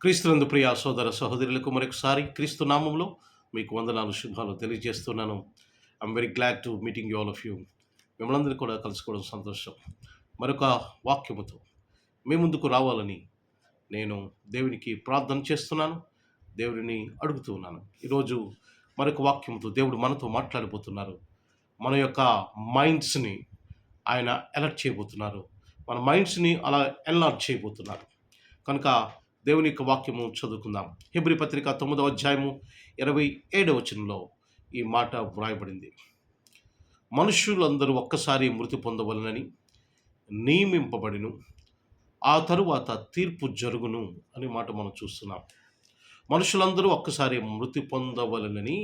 క్రీస్తునందు ప్రియ సోదర సహోదరులకు మరొకసారి క్రీస్తు నామంలో మీకు వందనాలు శుభాలు తెలియజేస్తున్నాను. I'm very glad to meeting you all of you. మిమ్మల్ని అందరూ కూడా కలుసుకోవడం సంతోషం. మరొక వాక్యముతో మీ ముందుకు రావాలని నేను దేవునికి ప్రార్థన చేస్తున్నాను, దేవుడిని అడుగుతూ ఉన్నాను. ఈరోజు మరొక వాక్యంతో దేవుడు మనతో మాట్లాడబోతున్నారు. మన యొక్క మైండ్స్ని ఆయన అలర్ట్ చేయబోతున్నారు. మన మైండ్స్ని అలా ఎన్లార్జ్ చేయబోతున్నారు. కనుక దేవుని యొక్క వాక్యము చదువుకుందాం. హెబ్రీ పత్రిక 9వ అధ్యాయము 27వ వచనంలో ఈ మాట వ్రాయబడింది. మనుష్యులందరూ ఒక్కసారి మృతి పొందవలనని నియమింపబడిను, ఆ తరువాత తీర్పు జరుగును అనే మాట మనం చూస్తున్నాం. మనుషులందరూ ఒక్కసారి మృతి పొందవలనని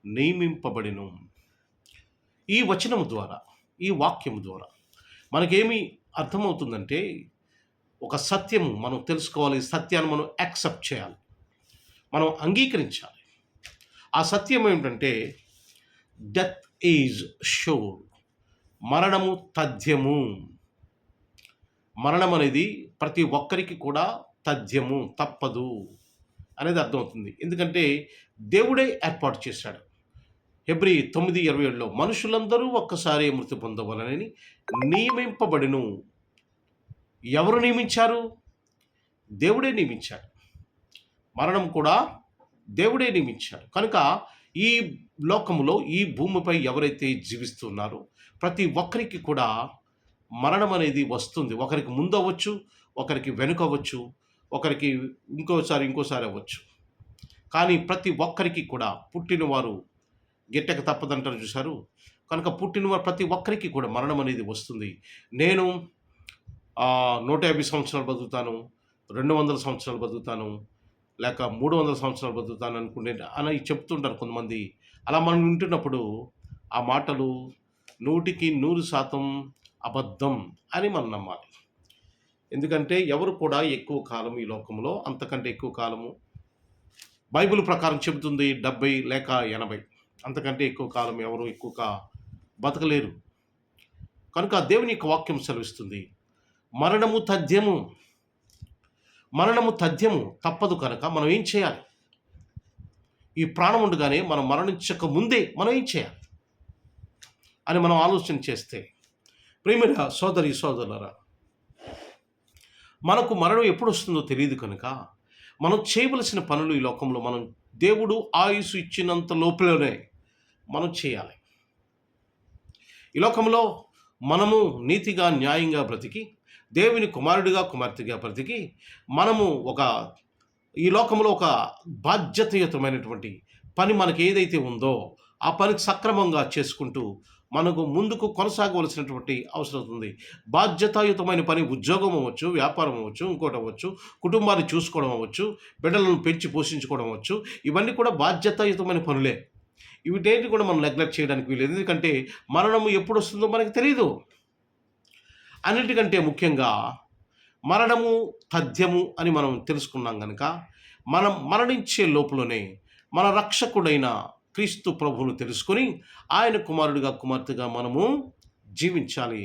నియమింపబడిను. ఈ వచనము ద్వారా, ఈ వాక్యము ద్వారా మనకేమి అర్థమవుతుందంటే, ఒక సత్యము మనం తెలుసుకోవాలి. సత్యాన్ని మనం యాక్సెప్ట్ చేయాలి, మనం అంగీకరించాలి. ఆ సత్యం ఏమిటంటే, డెత్ ఈజ్ షూర్, మరణము తథ్యము. మరణం అనేది ప్రతి ఒక్కరికి కూడా తథ్యము, తప్పదు అనేది అర్థమవుతుంది. ఎందుకంటే దేవుడే ఏర్పాటు చేశాడు. హెబ్రీ 9:27లో మనుషులందరూ ఒక్కసారి మృతి పొందవలనని నియమింపబడిను. ఎవరు నియమించారు? దేవుడే నియమించాడు. మరణం కూడా దేవుడే నియమించాడు. కనుక ఈ లోకములో, ఈ భూమిపై ఎవరైతే జీవిస్తున్నారో ప్రతి ఒక్కరికి కూడా మరణం అనేది వస్తుంది. ఒకరికి ముందు అవ్వచ్చు, ఒకరికి వెనుక అవ్వచ్చు, ఒకరికి ఇంకోసారి అవ్వచ్చు. కానీ ప్రతి ఒక్కరికి కూడా పుట్టినవారు గిట్టక తప్పదంటారు చూశారు. కనుక పుట్టినవారు ప్రతి ఒక్కరికి కూడా మరణం అనేది వస్తుంది. నేను 150 సంవత్సరాలు బతుకుతాను, 200 సంవత్సరాలు బతుకుతాను, లేక 300 సంవత్సరాలు బతుకుతాను అని చెప్తుంటారు కొంతమంది. అలా మనం వింటున్నప్పుడు ఆ మాటలు 100% అబద్ధం అని మనం నమ్మాలి. ఎందుకంటే ఎవరు కూడా ఎక్కువ కాలం ఈ లోకంలో, అంతకంటే ఎక్కువ కాలము బైబిల్ ప్రకారం చెబుతుంది 70 లేక 80, అంతకంటే ఎక్కువ కాలం ఎవరు ఎక్కువగా బతకలేరు. కనుక దేవుని యొక్క వాక్యం సెలవిస్తుంది, మరణము తథ్యము. మరణము తథ్యము, తప్పదు. కనుక మనం ఏం చేయాలి? ఈ ప్రాణం ఉండగానే మనం మరణించక ముందే మనం ఏం చేయాలి అని మనం ఆలోచన చేస్తే, ప్రియమైన సోదరి సోదరులారా, మనకు మరణం ఎప్పుడు వస్తుందో తెలియదు. కనుక మనం చేయవలసిన పనులు ఈ లోకంలో మనం దేవుడు ఆయుసు ఇచ్చినంత లోపలనే మనం చేయాలి. ఈ లోకంలో మనము నీతిగా, న్యాయంగా బ్రతికి, దేవుని కుమారుడిగా, కుమార్తెగా బ్రతికి, మనము ఈ లోకంలో ఒక బాధ్యతాయుతమైనటువంటి పని మనకి ఏదైతే ఉందో ఆ పని సక్రమంగా చేసుకుంటూ మనకు ముందుకు కొనసాగవలసినటువంటి అవసరం ఉంది. బాధ్యతాయుతమైన పని ఉద్యోగం అవ్వచ్చు, వ్యాపారం అవ్వచ్చు, ఇంకోటి అవ్వచ్చు, కుటుంబాన్ని చూసుకోవడం అవ్వచ్చు, బిడ్డలను పెంచి పోషించుకోవడం అవ్వచ్చు. ఇవన్నీ కూడా బాధ్యతాయుతమైన పనులే. వీటేంటి కూడా మనం నెగ్లెక్ట్ చేయడానికి వీలేదు. ఎందుకంటే మరణము ఎప్పుడు వస్తుందో మనకి తెలియదు. అన్నిటికంటే ముఖ్యంగా మరణము తథ్యము అని మనం తెలుసుకున్నాం కనుక మనం మరణించే లోపలనే మన రక్షకుడైన క్రీస్తు ప్రభువును తెలుసుకొని ఆయన కుమారుడిగా, కుమార్తెగా మనము జీవించాలి.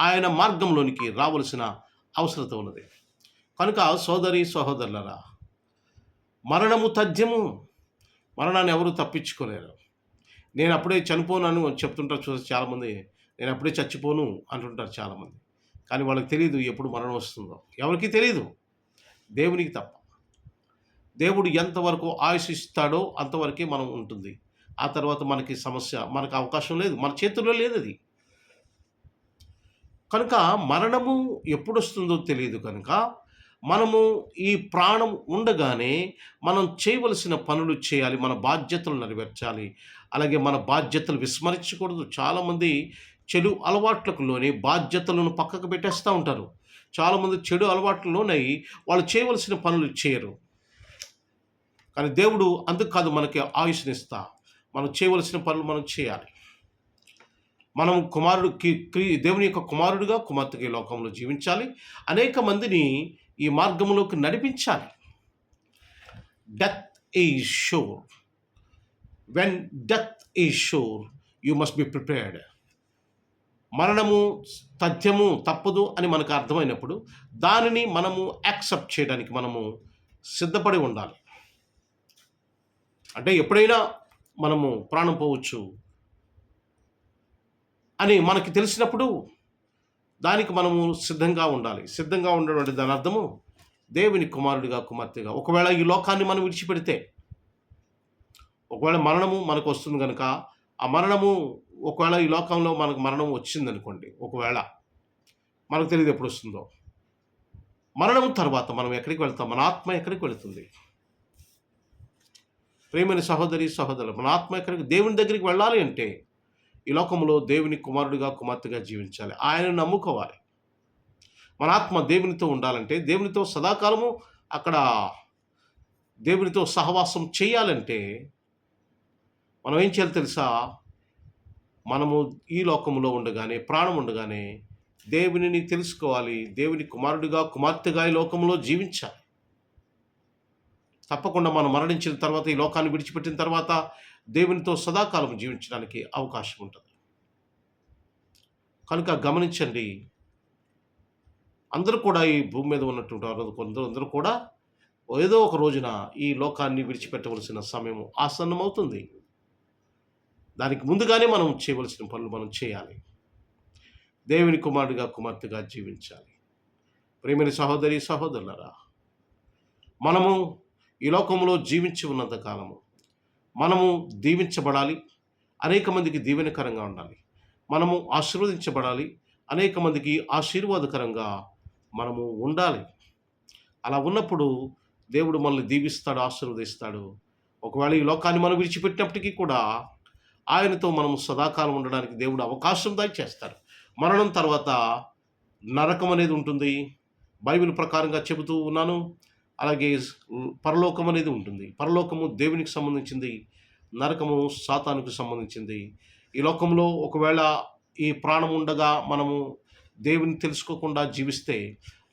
ఆయన మార్గంలోనికి రావలసిన అవసరత ఉన్నది. కనుక సోదరి సహోదరులరా, మరణము తథ్యము. మరణాన్ని ఎవరు తప్పించుకోలేరు. నేను అప్పుడే చనిపోనాను అని చెప్తుంటారు చూసి చాలామంది. నేను అప్పుడే చచ్చిపోను అంటుంటారు చాలామంది. కానీ వాళ్ళకి తెలియదు ఎప్పుడు మరణం వస్తుందో. ఎవరికి తెలియదు, దేవునికి తప్ప. దేవుడు ఎంతవరకు ఆయుష్ ఇస్తాడో అంతవరకే మనం ఉంటుంది. ఆ తర్వాత మనకి మనకు అవకాశం లేదు, మన చేతుల్లో లేదు అది. కనుక మరణము ఎప్పుడు వస్తుందో తెలియదు. కనుక మనము ఈ ప్రాణం ఉండగానే మనం చేయవలసిన పనులు చేయాలి, మన బాధ్యతలు నెరవేర్చాలి. అలాగే మన బాధ్యతలు విస్మరించకూడదు. చాలామంది చెడు అలవాట్లకు లోని బాధ్యతలను పక్కకు పెట్టేస్తూ ఉంటారు. చాలామంది చెడు అలవాట్లలోనై వాళ్ళు చేయవలసిన పనులు చేయరు. కానీ దేవుడు అందుకు కాదు మనకి ఆయుష్నిస్తా, మనం చేయవలసిన పనులు మనం చేయాలి. మనం దేవుని యొక్క కుమారుడిగా, కుమార్తెగా ఈ లోకంలో జీవించాలి. అనేక మందిని ఈ మార్గంలోకి నడిపించాలి. Death is sure. When death is sure, you must be prepared. మరణము తథ్యము తప్పదు అని మనకు అర్థమైనప్పుడు దానిని మనము యాక్సెప్ట్ చేయడానికి మనము సిద్ధపడి ఉండాలి. అంటే ఎప్పుడైనా మనము ప్రాణం పోవచ్చు అని మనకి తెలిసినప్పుడు దానికి మనము సిద్ధంగా ఉండాలి. సిద్ధంగా ఉండడం అంటే దాని అర్థము దేవుని కుమారుడిగా కుమార్తెగా ఒకవేళ ఈ లోకాన్ని మనం విడిచిపెడితే, ఒకవేళ మరణము మనకు వస్తుంది కనుక ఆ మరణము ఒకవేళ ఈ లోకంలో మనకు మరణం వచ్చిందనుకోండి, ఒకవేళ మనకు తెలియదు ఎప్పుడు వస్తుందో, మరణం తర్వాత మనం ఎక్కడికి వెళ్తాం? మన ఆత్మ ఎక్కడికి వెళుతుంది? ప్రేమని సహోదరి సహోదరులు, మన ఆత్మ ఎక్కడికి? దేవుని దగ్గరికి వెళ్ళాలి అంటే ఈ లోకంలో దేవుని కుమారుడిగా కుమార్తెగా జీవించాలి, ఆయనను నమ్ముకోవాలి. మన ఆత్మ దేవునితో ఉండాలంటే, దేవునితో సదాకాలము అక్కడ దేవునితో సహవాసం చేయాలంటే మనం ఏం చేయాలి తెలుసా? మనము ఈ లోకంలో ఉండగానే, ప్రాణం ఉండగానే దేవునిని తెలుసుకోవాలి. దేవుని కుమారుడిగా కుమార్తెగా ఈ లోకంలో జీవించాలి. తప్పకుండా మనం మరణించిన తర్వాత, ఈ లోకాన్ని విడిచిపెట్టిన తర్వాత దేవునితో సదాకాలం జీవించడానికి అవకాశం ఉంటుంది. కనుక గమనించండి, అందరూ కూడా ఈ భూమి మీద ఉన్నటువంటి కొందరు కూడా ఏదో ఒక రోజున ఈ లోకాన్ని విడిచిపెట్టవలసిన సమయం ఆసన్నమవుతుంది. దానికి ముందుగానే మనం చేయవలసిన పనులు మనం చేయాలి. దేవుని కుమారుడిగా కుమార్తెగా జీవించాలి. ప్రేమని సహోదరి సహోదరులరా, మనము ఈ లోకంలో జీవించి ఉన్నంత కాలము మనము దీవించబడాలి, అనేక మందికి దీవెనకరంగా ఉండాలి. మనము ఆశీర్వదించబడాలి, అనేక మందికి ఆశీర్వాదకరంగా మనము ఉండాలి. అలా ఉన్నప్పుడు దేవుడు మనల్ని దీవిస్తాడు, ఆశీర్వదిస్తాడు. ఒకవేళ ఈ లోకాన్ని మనం విడిచిపెట్టినప్పటికీ కూడా ఆయనతో మనము సదాకాలం ఉండడానికి దేవుడు అవకాశం దయచేస్తాడు. మరణం తర్వాత నరకం అనేది ఉంటుంది, బైబిల్ ప్రకారంగా చెబుతూ ఉన్నాను. అలాగే పరలోకం అనేది ఉంటుంది. పరలోకము దేవునికి సంబంధించింది, నరకము సాతానుకు సంబంధించింది. ఈ లోకంలో ఒకవేళ ఈ ప్రాణం ఉండగా మనము దేవుని తెలుసుకోకుండా జీవిస్తే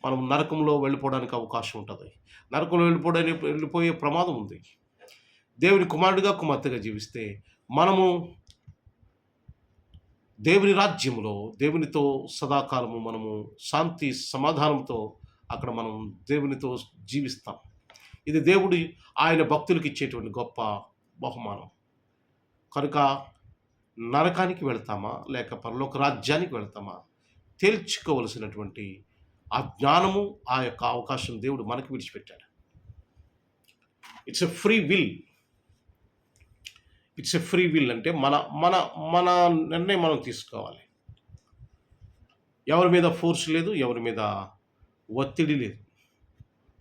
మనం నరకంలో వెళ్ళిపోవడానికి అవకాశం ఉంటుంది. నరకంలో వెళ్ళిపోయే ప్రమాదం ఉంది. దేవుని కుమారుడిగా కుమార్తెగా జీవిస్తే మనము దేవుని రాజ్యంలో దేవునితో సదాకాలము మనము శాంతి సమాధానంతో అక్కడ మనం దేవునితో జీవిస్తాం. ఇది దేవుడి ఆయన భక్తులకు ఇచ్చేటువంటి గొప్ప బహుమానం. కనుక నరకానికి వెళ్తామా లేక పరలోక రాజ్యానికి వెళ్తామా తేల్చుకోవలసినటువంటి ఆ జ్ఞానము, ఆ యొక్క అవకాశం దేవుడు మనకి విడిచిపెట్టాడు. It's a free will. It's a free will అంటే మన మన మన నిర్ణయం మనం తీసుకోవాలి. ఎవరి మీద ఫోర్స్ లేదు, ఎవరి మీద ఒత్తిడి లేదు.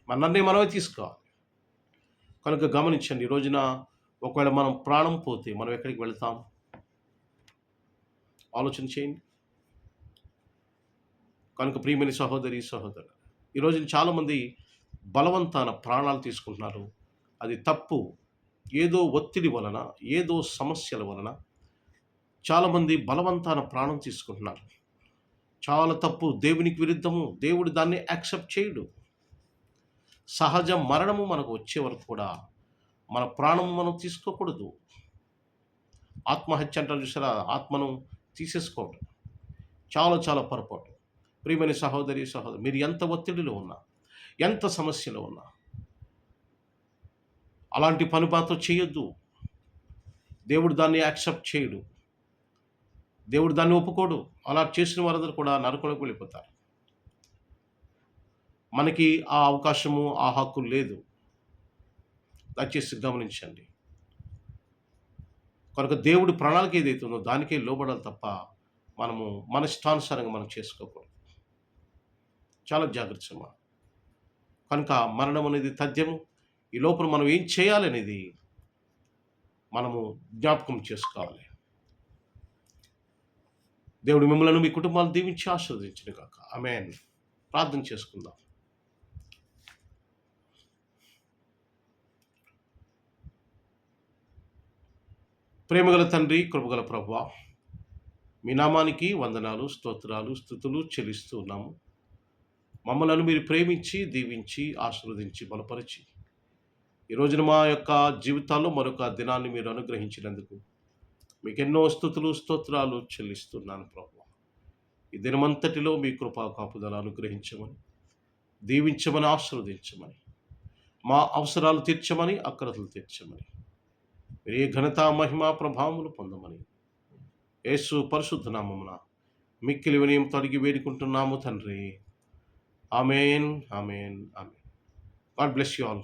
మన నిర్ణయం మనమే తీసుకోవాలి. కనుక గమనించండి, ఈ రోజున ఒకవేళ మనం ప్రాణం పోతే మనం ఎక్కడికి వెళ్తాం? ఆలోచన చేయండి. కనుక ప్రియమైన సహోదరి సహోదరు, ఈరోజు చాలామంది బలవంతాన ప్రాణాలు తీసుకుంటున్నారు. అది తప్పు. ఏదో ఒత్తిడి వలన, ఏదో సమస్యల వలన చాలామంది బలవంతాన ప్రాణం తీసుకుంటున్నారు. చాలా తప్పు, దేవునికి విరుద్ధము. దేవుడు దాన్ని యాక్సెప్ట్ చేయడు. సహజ మరణము మనకు వచ్చే వరకు కూడా మన ప్రాణము మనం తీసుకోకూడదు. ఆత్మహత్య అంటారు చూసారా, ఆత్మను తీసేసుకోవడం చాలా చాలా పొరపాటు. ప్రియమైన సహోదరి సహోదరు, మీరు ఎంత ఒత్తిడిలో ఉన్నా, ఎంత సమస్యలో ఉన్నా అలాంటి పని మాత్రం చేయొద్దు. దేవుడు దాన్ని యాక్సెప్ట్ చేయడు. దేవుడు దాన్ని ఒప్పుకోడు. అలా చేసిన వారందరూ కూడా నరకంలోకి వెళ్ళిపోతారు. మనకి ఆ అవకాశము, ఆ హక్కు లేదు. దయచేసి గమనించండి. కనుక దేవుడి ప్రణాళిక ఏదైతే ఉందో దానికే లోబడాలి తప్ప మనము మన ఇష్టానుసారంగా మనం చేసుకోకూడదు. చాలా జాగ్రత్త. కనుక మరణం అనేది తథ్యము. ఈ లోపల మనం ఏం చేయాలనేది మనము జ్ఞాపకం చేసుకోవాలి. దేవుడు మిమ్మల్ని, మీ కుటుంబాలు దీవించి ఆశీర్వదించును గాక. ఆమేన్. ప్రార్థన చేసుకుందాం. ప్రేమగల తండ్రి, కృపగల ప్రభువా, మీ నామానికి వందనాలు, స్తోత్రాలు, స్తుతులు చెల్లిస్తూ ఉన్నాము. మమ్మలను మీరు ప్రేమించి, దీవించి, ఆశీర్వదించి, బలపరిచి ఈ రోజున మా యొక్క జీవితాల్లో మరొక దినాన్ని మీరు అనుగ్రహించినందుకు మీకు ఎన్నో స్తుతులు, స్తోత్రాలు చెల్లిస్తున్నాను ప్రభువా. ఈ దినమంతటిలో మీ కృపా కాపుదల అనుగ్రహించమని, దీవించమని, ఆశీర్వదించమని, మా అవసరాలు తీర్చమని, అక్రతలు తీర్చమని, ఏ ఘనత మహిమ ప్రభావములు పొందమని యేసు పరిశుద్ధ నామమున మిక్కిలి వినయంతో అడిగి వేడుకుంటున్నాము తండ్రి. Amen, amen, amen. God bless you all.